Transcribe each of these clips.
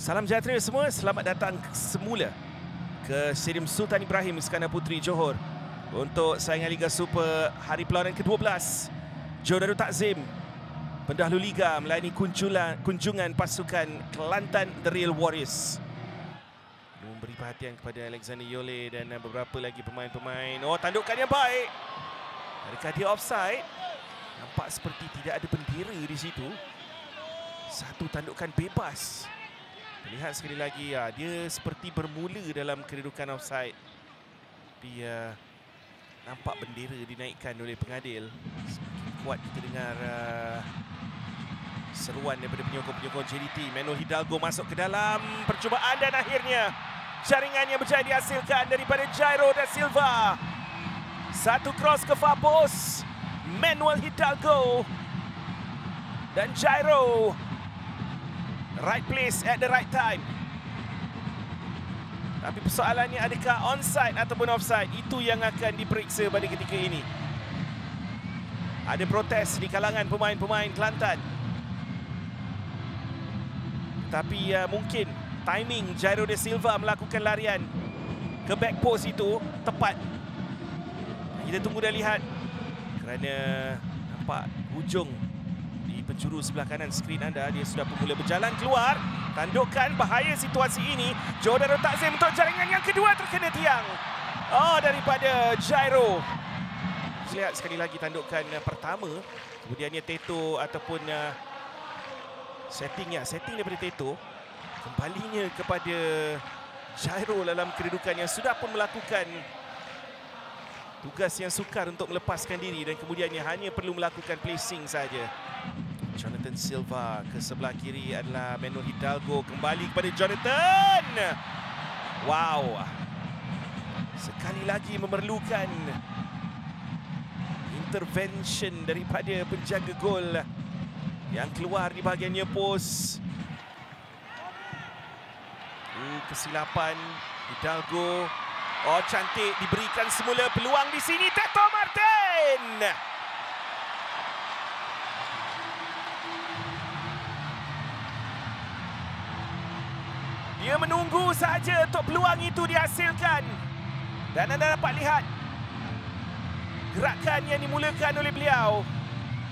Salam sejahtera semua, selamat datang semula ke Stadium Sultan Ibrahim Iskandar Puteri Johor untuk saingan Liga Super hari perlawanan ke-12. Johor Darul Takzim pendahulu Liga melayani kunjungan pasukan Kelantan The Real Warriors. Memberi perhatian kepada Alexander Yole dan beberapa lagi pemain-pemain. Oh, tandukan yang baik. Adakah dia offside? Nampak seperti tidak ada bendera di situ. Satu tandukan bebas. Lihat sekali lagi, dia seperti bermula dalam kedudukan offside. Dia nampak bendera dinaikkan oleh pengadil. Semakin kuat kita dengar seruan daripada penyokong-penyokong JDT. Manuel Hidalgo masuk ke dalam percubaan dan akhirnya jaringan yang berjaya dihasilkan daripada Jairo da Silva. Satu cross ke far post. Manuel Hidalgo dan Jairo. Right place at the right time. Tapi persoalannya adakah onside ataupun offside? Itu yang akan diperiksa pada ketika ini. Ada protes di kalangan pemain-pemain Kelantan. Tapi mungkin timing Jairo da Silva melakukan larian ke back post itu tepat. Kita tunggu dan lihat. Kerana nampak hujung penjuru sebelah kanan skrin anda, dia sudah mula berjalan keluar. Tandukan bahaya situasi ini. Johor Darul Takzim untuk jaringan yang kedua terkena tiang. Oh, daripada Jairo. Lihat sekali lagi tandukan pertama. Kemudiannya Teto ataupun setting daripada Teto. Kembalinya kepada Jairo dalam kedudukan yang sudah pun melakukan tugas yang sukar untuk melepaskan diri dan kemudiannya hanya perlu melakukan placing saja. Jonathan Silva ke sebelah kiri adalah Manuel Hidalgo. Kembali kepada Jonathan. Wow. Sekali lagi memerlukan intervention daripada penjaga gol yang keluar di bahagian near post. Kesilapan Hidalgo. Oh, cantik diberikan semula peluang di sini. Teto Martin. Dia menunggu saja untuk peluang itu dihasilkan. Dan anda dapat lihat gerakan yang dimulakan oleh beliau.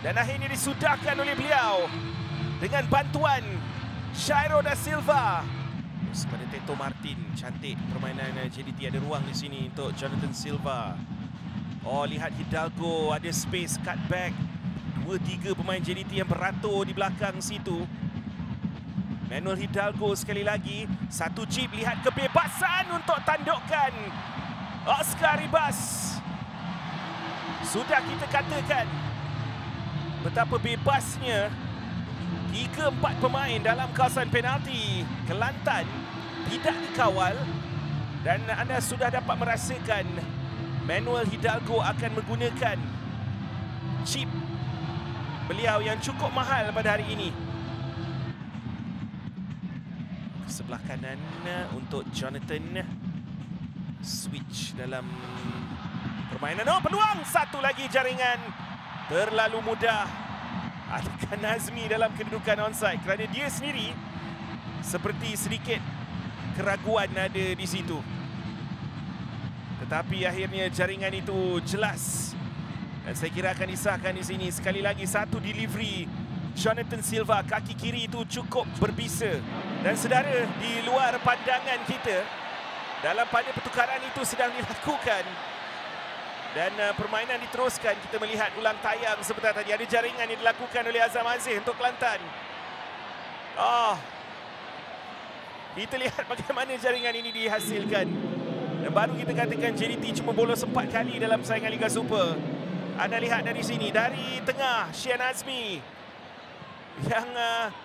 Dan akhirnya disudahkan oleh beliau dengan bantuan Jairo da Silva. Kepada Teto Martin. Cantik permainan JDT. Ada ruang di sini untuk Jonathan Silva. Oh, lihat Hidalgo. Ada space cut back. 2-3 pemain JDT yang beratur di belakang situ. Manuel Hidalgo sekali lagi. Satu chip, lihat kebebasan untuk tandukan Oscar Ribas. Sudah kita katakan betapa bebasnya 3-4 pemain dalam kawasan penalti Kelantan tidak dikawal. Dan anda sudah dapat merasakan Manuel Hidalgo akan menggunakan chip beliau yang cukup mahal pada hari ini. Sebelah kanan untuk Jonathan. Switch dalam permainan. Oh, peluang. Satu lagi jaringan. Terlalu mudah. Adakah Nazmi dalam kedudukan onside? Kerana dia sendiri seperti sedikit keraguan ada di situ. Tetapi akhirnya jaringan itu jelas. Dan saya kira akan disahkan di sini. Sekali lagi satu delivery Jonathan Silva. Kaki kiri itu cukup berbisa. Dan saudara, di luar pandangan kita, dalam pada pertukaran itu sedang dilakukan. Dan permainan diteruskan. Kita melihat ulang tayang sebentar tadi. Ada jaringan yang dilakukan oleh Azam Aziz untuk Kelantan. Oh, kita lihat bagaimana jaringan ini dihasilkan. Dan baru kita katakan JDT cuma bolos 4 kali dalam saingan Liga Super. Anda lihat dari sini, dari tengah Shian Azmi yang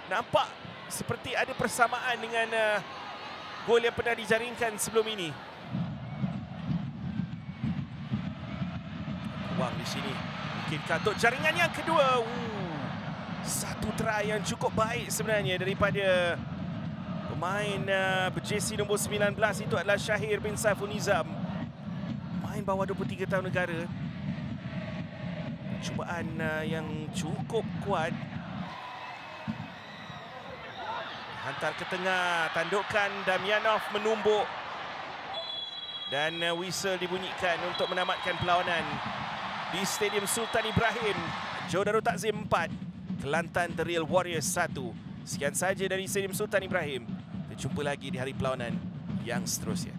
nampak seperti ada persamaan dengan gol yang pernah dijaringkan sebelum ini. Wang di sini. Mungkinkah untuk jaringan yang kedua? Satu try yang cukup baik sebenarnya daripada pemain berjersey nombor 19 itu adalah Syahir bin Saiful Nizam. Main bawah 23 tahun negara. Cubaan yang cukup kuat. Hantar ke tengah, tandukan Damianov menumbuk. Dan whistle dibunyikan untuk menamatkan perlawanan di Stadium Sultan Ibrahim. Joe Darul Takzim 4, Kelantan The Real Warriors 1. Sekian saja dari Stadium Sultan Ibrahim. Kita jumpa lagi di hari perlawanan yang seterusnya.